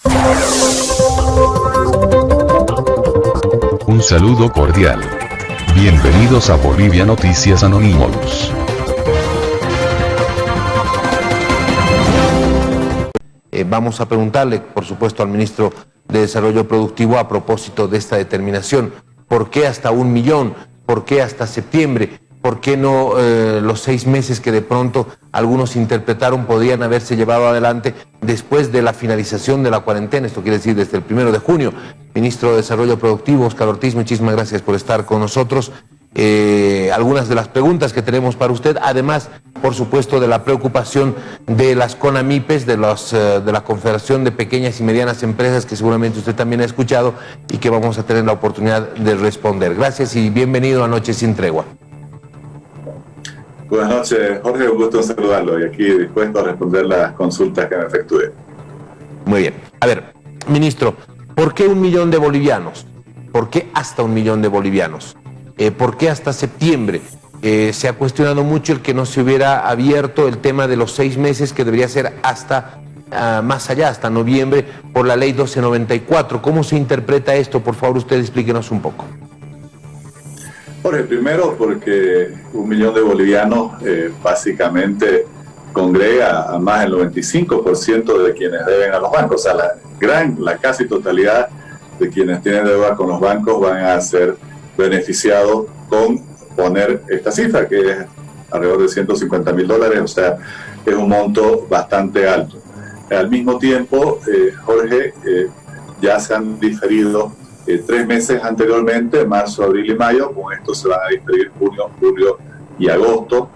Un saludo cordial. Bienvenidos a Bolivia Noticias Anonymous. Vamos a preguntarle, por supuesto, al ministro de Desarrollo Productivo a propósito de esta determinación. ¿Por qué hasta 1 millón? ¿Por qué hasta septiembre? ¿Por qué no los 6 meses que de pronto algunos interpretaron podrían haberse llevado adelante después de la finalización de la cuarentena? Esto quiere decir desde el 1 de junio. Ministro de Desarrollo Productivo, Óscar Ortiz, muchísimas gracias por estar con nosotros. Algunas de las preguntas que tenemos para usted, además, por supuesto, de la preocupación de las CONAMIPES, de la Confederación de Pequeñas y Medianas Empresas, que seguramente usted también ha escuchado y que vamos a tener la oportunidad de responder. Gracias y bienvenido a Noche Sin Tregua. Buenas noches, Jorge, un gusto saludarlo y aquí dispuesto a responder las consultas que me efectúe. Muy bien. A ver, ministro, ¿por qué 1 millón de bolivianos? ¿Por qué hasta 1 millón de bolivianos? ¿Por qué hasta septiembre? Se ha cuestionado mucho el que no se hubiera abierto el tema de los 6 meses, que debería ser hasta más allá, hasta noviembre, por la ley 1294. ¿Cómo se interpreta esto? Por favor, usted explíquenos un poco. Jorge, primero porque 1 millón de bolivianos básicamente congrega a más del 95% de quienes deben a los bancos. O sea, la casi totalidad de quienes tienen deuda con los bancos van a ser beneficiados con poner esta cifra, que es alrededor de $150.000, o sea, es un monto bastante alto. Al mismo tiempo, Jorge, ya se han diferido 3 meses anteriormente, marzo, abril y mayo. Con esto se van a diferir junio, julio y agosto.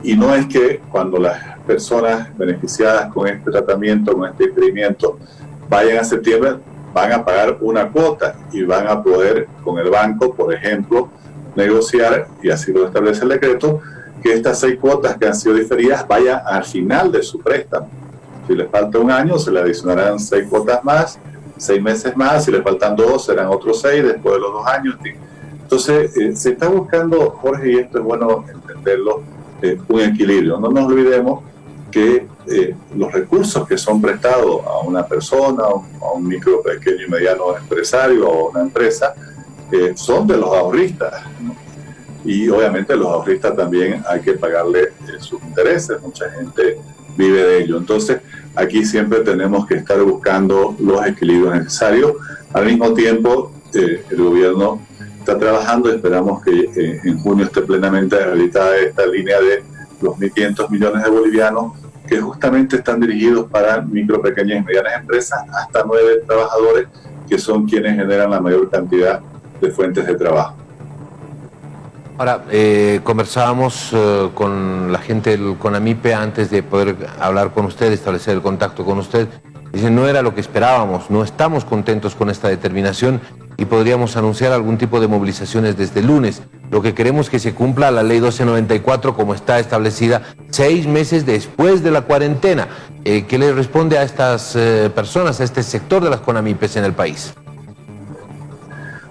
Y no es que cuando las personas beneficiadas con este tratamiento, con este experimento, vayan a septiembre, van a pagar una cuota y van a poder con el banco, por ejemplo, negociar, y así lo establece el decreto, que estas 6 cuotas que han sido diferidas vayan al final de su préstamo. Si les falta 1 año, se le adicionarán 6 cuotas más, 6 meses más. Si le faltan 2, serán otros 6 después de los 2 años. Entonces, se está buscando, Jorge, y esto es bueno entenderlo, un equilibrio. No nos olvidemos que los recursos que son prestados a una persona, a un micro, pequeño y mediano empresario o a una empresa, son de los ahorristas, ¿no? Y obviamente los ahorristas también hay que pagarle sus intereses. Mucha gente vive de ello. Entonces, aquí siempre tenemos que estar buscando los equilibrios necesarios. Al mismo tiempo, el gobierno está trabajando, esperamos que en junio esté plenamente habilitada esta línea de los 1.500 millones de bolivianos, que justamente están dirigidos para micro, pequeñas y medianas empresas, hasta 9 trabajadores, que son quienes generan la mayor cantidad de fuentes de trabajo. Ahora, conversábamos con la gente del CONAMIPE antes de poder hablar con usted, establecer el contacto con usted. Dicen, no era lo que esperábamos, no estamos contentos con esta determinación y podríamos anunciar algún tipo de movilizaciones desde el lunes. Lo que queremos es que se cumpla la ley 1294 como está establecida 6 meses después de la cuarentena. ¿Qué le responde a estas personas, a este sector de las CONAMIPES en el país?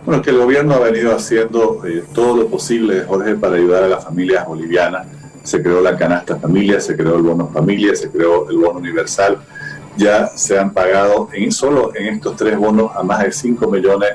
Bueno, que el gobierno ha venido haciendo todo lo posible, Jorge, para ayudar a las familias bolivianas. Se creó la canasta familia, se creó el bono familia, se creó el bono universal. Ya se han pagado solo en estos 3 bonos a más de 5 millones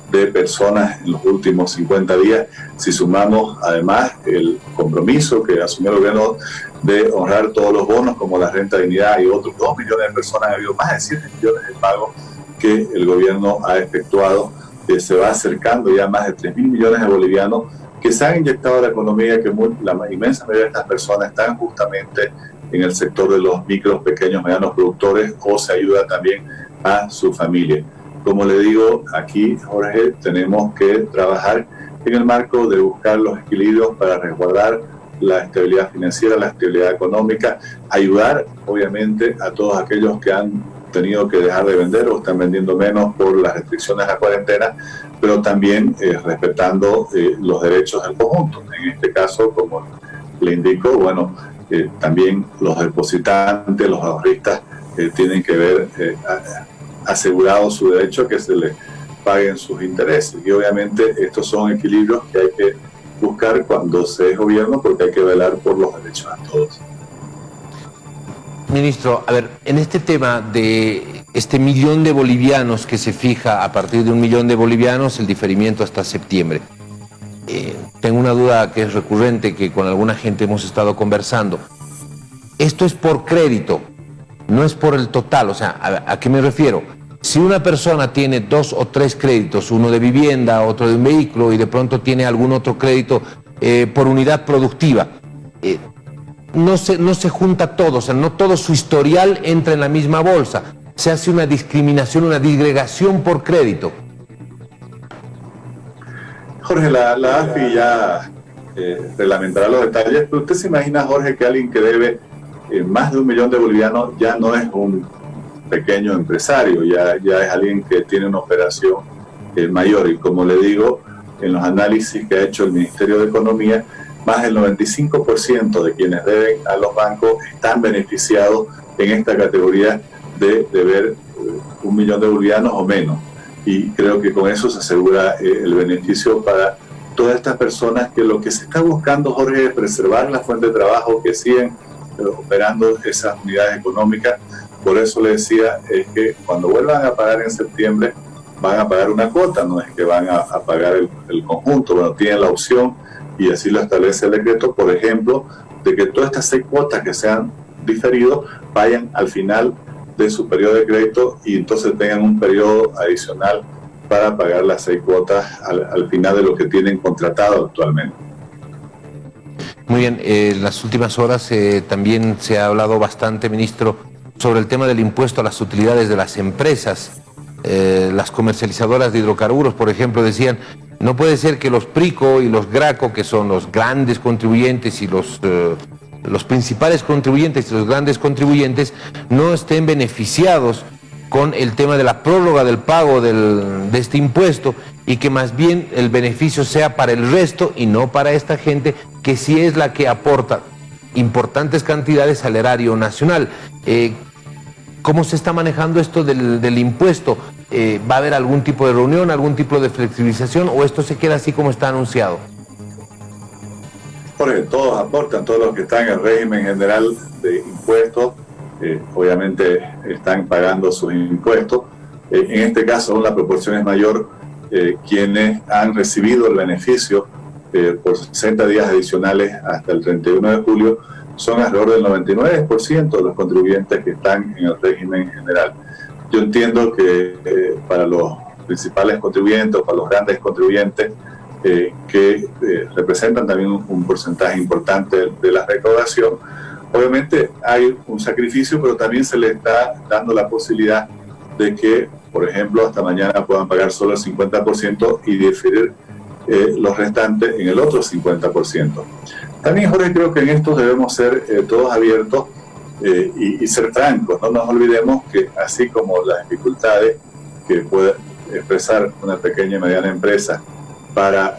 de personas en los últimos 50 días. Si sumamos además el compromiso que asumió el gobierno de honrar todos los bonos, como la renta de dignidad y otros 2 millones de personas, ha habido más de 7 millones de pagos que el gobierno ha efectuado. Se va acercando ya más de 3.000 millones de bolivianos que se han inyectado a la economía, que la inmensa mayoría de estas personas están justamente en el sector de los micros, pequeños, medianos productores, o se ayuda también a su familia. Como le digo, aquí, Jorge, tenemos que trabajar en el marco de buscar los equilibrios para resguardar la estabilidad financiera, la estabilidad económica, ayudar, obviamente, a todos aquellos que han tenido que dejar de vender o están vendiendo menos por las restricciones a la cuarentena, pero también respetando los derechos del conjunto. En este caso, como le indico, bueno, también los depositantes, los ahorristas tienen que ver asegurado su derecho a que se les paguen sus intereses. Y obviamente estos son equilibrios que hay que buscar cuando se es gobierno, porque hay que velar por los derechos de todos. Ministro, a ver, en este tema de este millón de bolivianos que se fija a partir de 1 millón de bolivianos, el diferimiento hasta septiembre. Tengo una duda que es recurrente, que con alguna gente hemos estado conversando. Esto es por crédito, no es por el total. O sea, ¿a qué me refiero? Si una persona tiene 2 o 3 créditos, uno de vivienda, otro de un vehículo, y de pronto tiene algún otro crédito por unidad productiva, no se junta todo, o sea, no todo su historial entra en la misma bolsa. Se hace una discriminación, una disgregación por crédito. Jorge, la AFI ya reglamentará los detalles, pero usted se imagina, Jorge, que alguien que debe más de 1 millón de bolivianos ya no es un pequeño empresario, ya es alguien que tiene una operación mayor. Y como le digo, en los análisis que ha hecho el Ministerio de Economía, más del 95% de quienes deben a los bancos están beneficiados en esta categoría de deber 1 millón de bolivianos o menos. Y creo que con eso se asegura el beneficio para todas estas personas, que lo que se está buscando, Jorge, es preservar la fuente de trabajo, que siguen operando esas unidades económicas. Por eso le decía, es que cuando vuelvan a pagar en septiembre, van a pagar una cuota, no es que van a pagar el conjunto. Bueno, tienen la opción, y así lo establece el decreto, por ejemplo, de que todas estas 6 cuotas que se han diferido vayan al final de su periodo de crédito, y entonces tengan un periodo adicional para pagar las 6 cuotas al final de lo que tienen contratado actualmente. Muy bien, en las últimas horas también se ha hablado bastante, ministro, sobre el tema del impuesto a las utilidades de las empresas. Las comercializadoras de hidrocarburos, por ejemplo, decían: no puede ser que los PRICO y los GRACO, que son los grandes contribuyentes y los principales contribuyentes y los grandes contribuyentes, no estén beneficiados con el tema de la prórroga del pago de este impuesto, y que más bien el beneficio sea para el resto y no para esta gente, que sí es la que aporta importantes cantidades al erario nacional. ¿Cómo se está manejando esto del impuesto? ¿Va a haber algún tipo de reunión, algún tipo de flexibilización, o esto se queda así como está anunciado? Porque todos aportan, todos los que están en el régimen general de impuestos, obviamente están pagando sus impuestos. En este caso, la proporción es mayor. Quienes han recibido el beneficio por 60 días adicionales hasta el 31 de julio son alrededor del 99% de los contribuyentes que están en el régimen general. Yo entiendo que para los principales contribuyentes, para los grandes contribuyentes, que representan también un porcentaje importante de la recaudación, obviamente hay un sacrificio, pero también se le está dando la posibilidad de que, por ejemplo, hasta mañana puedan pagar solo el 50% y diferir los restantes en el otro 50%. También, Jorge, creo que en esto debemos ser todos abiertos y ser francos. No nos olvidemos que, así como las dificultades que puede expresar una pequeña y mediana empresa para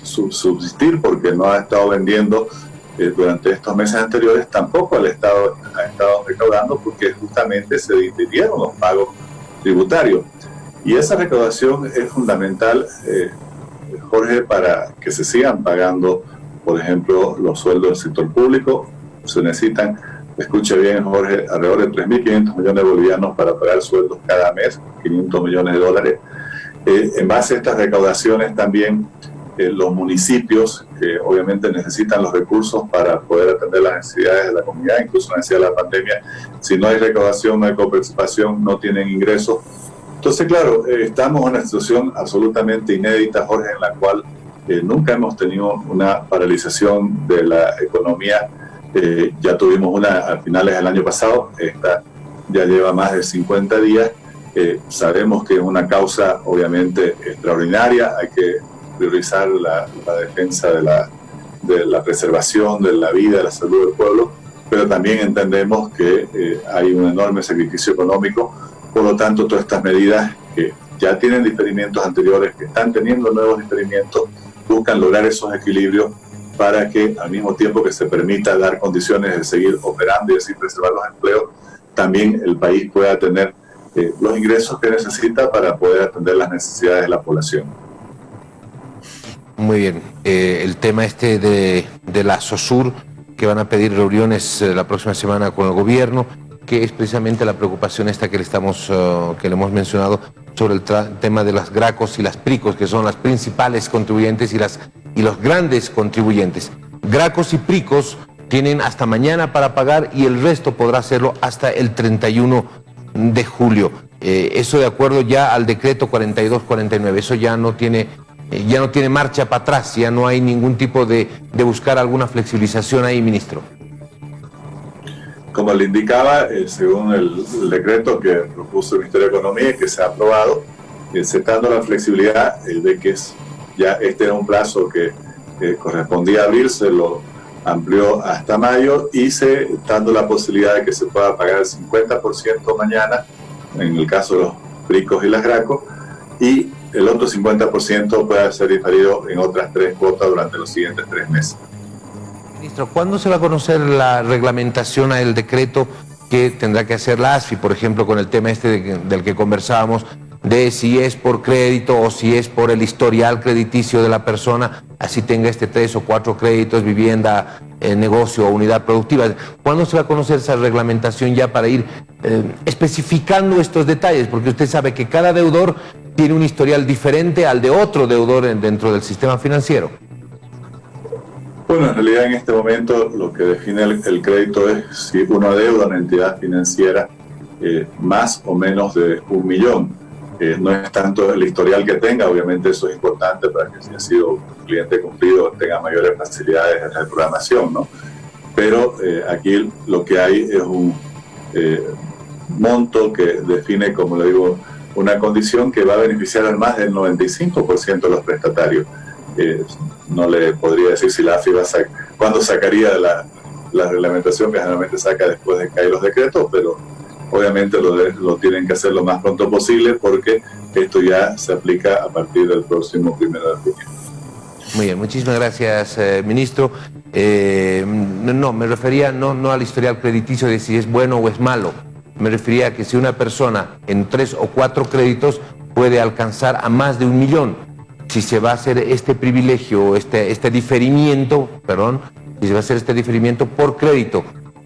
subsistir, porque no ha estado vendiendo durante estos meses anteriores, tampoco el Estado ha estado recaudando, porque justamente se difirieron los pagos tributarios. Y esa recaudación es fundamental, Jorge, para que se sigan pagando, por ejemplo, los sueldos del sector público. Se necesitan, escuche bien, Jorge, alrededor de 3.500 millones de bolivianos para pagar sueldos cada mes, 500 millones de dólares. En base a estas recaudaciones también, los municipios, que obviamente necesitan los recursos para poder atender las necesidades de la comunidad, incluso en la necesidad de la pandemia. Si no hay recaudación, no hay coparticipación, no tienen ingresos. Entonces, claro, estamos en una situación absolutamente inédita, Jorge, en la cual nunca hemos tenido una paralización de la economía. Ya tuvimos una a finales del año pasado, esta ya lleva más de 50 días. Sabemos que es una causa obviamente extraordinaria, hay que priorizar la defensa de la preservación de la vida, de la salud del pueblo, pero también entendemos que hay un enorme sacrificio económico. Por lo tanto, todas estas medidas que ya tienen diferimientos anteriores, que están teniendo nuevos diferimientos, buscan lograr esos equilibrios para que, al mismo tiempo que se permita dar condiciones de seguir operando y así preservar los empleos, también el país pueda tener los ingresos que necesita para poder atender las necesidades de la población. Muy bien. El tema de la SOSUR, que van a pedir reuniones la próxima semana con el gobierno. que es precisamente la preocupación esta que le hemos mencionado sobre el tema de las Gracos y las Pricos, que son las principales contribuyentes y los grandes contribuyentes. Gracos y Pricos tienen hasta mañana para pagar y el resto podrá hacerlo hasta el 31 de julio. Eso de acuerdo ya al decreto 4249. Eso ya no tiene marcha para atrás, ya no hay ningún tipo de buscar alguna flexibilización ahí, ministro. Como le indicaba, según el decreto que propuso el Ministerio de Economía y que se ha aprobado, aceptando la flexibilidad de que ya este era un plazo que correspondía a abril, se lo amplió hasta mayo y dando la posibilidad de que se pueda pagar el 50% mañana, en el caso de los Pricos y las Gracos, y el otro 50% puede ser diferido en otras 3 cuotas durante los siguientes 3 meses. Ministro, ¿cuándo se va a conocer la reglamentación al decreto que tendrá que hacer la ASFI, por ejemplo, con el tema del que conversábamos, de si es por crédito o si es por el historial crediticio de la persona, así tenga 3 o 4 créditos, vivienda, negocio o unidad productiva? ¿Cuándo se va a conocer esa reglamentación ya para ir especificando estos detalles? Porque usted sabe que cada deudor tiene un historial diferente al de otro deudor dentro del sistema financiero. Bueno, en realidad en este momento lo que define el crédito es si uno adeuda a una entidad financiera más o menos de 1 millón. No es tanto el historial que tenga, obviamente eso es importante para que si ha sido un cliente cumplido tenga mayores facilidades de reprogramación, ¿no? Pero aquí lo que hay es un monto que define, como le digo, una condición que va a beneficiar al más del 95% de los prestatarios. No le podría decir si la AFI cuándo sacaría la reglamentación, que generalmente saca después de que hay los decretos, pero obviamente lo tienen que hacer lo más pronto posible porque esto ya se aplica a partir del próximo 1 de junio. Muy bien, muchísimas gracias, ministro. No, me refería no al historial crediticio de si es bueno o es malo. Me refería a que si una persona en 3 o 4 créditos puede alcanzar a más de 1 millón. Si se va a hacer este privilegio, este diferimiento, si se va a hacer este diferimiento por crédito,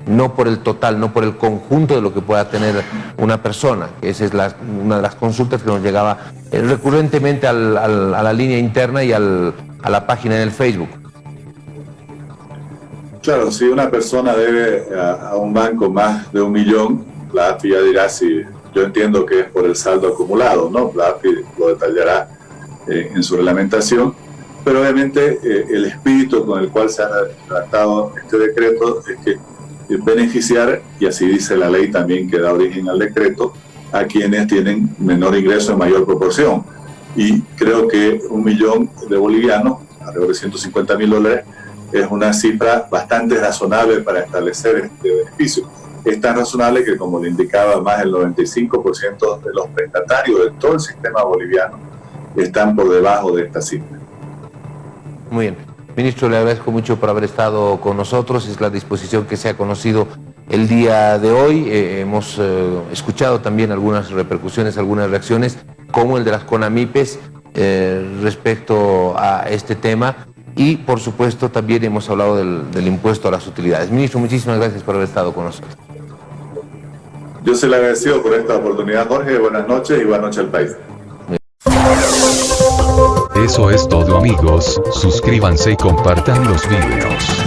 no por el total, no por el conjunto de lo que pueda tener una persona. Esa es una de las consultas que nos llegaba recurrentemente a la línea interna y a la página en el Facebook. Claro, si una persona debe a un banco más de 1 millón, la AFI ya dirá si, yo entiendo que es por el saldo acumulado, ¿no? La AFI lo detallará en su reglamentación, pero obviamente el espíritu con el cual se ha tratado este decreto es que beneficiar, y así dice la ley también que da origen al decreto, a quienes tienen menor ingreso en mayor proporción. Y creo que 1 millón de bolivianos, alrededor de $150.000, es una cifra bastante razonable para establecer este beneficio. Es tan razonable que, como le indicaba, más del 95% de los prestatarios de todo el sistema boliviano están por debajo de esta cifra. Muy bien. Ministro, le agradezco mucho por haber estado con nosotros. Es la disposición que se ha conocido el día de hoy. Hemos escuchado también algunas repercusiones, algunas reacciones, como el de las CONAMIPES respecto a este tema. Y, por supuesto, también hemos hablado del impuesto a las utilidades. Ministro, muchísimas gracias por haber estado con nosotros. Yo se le agradecido por esta oportunidad, Jorge. Buenas noches y buenas noches al país. Eso es todo, amigos. Suscríbanse y compartan los videos.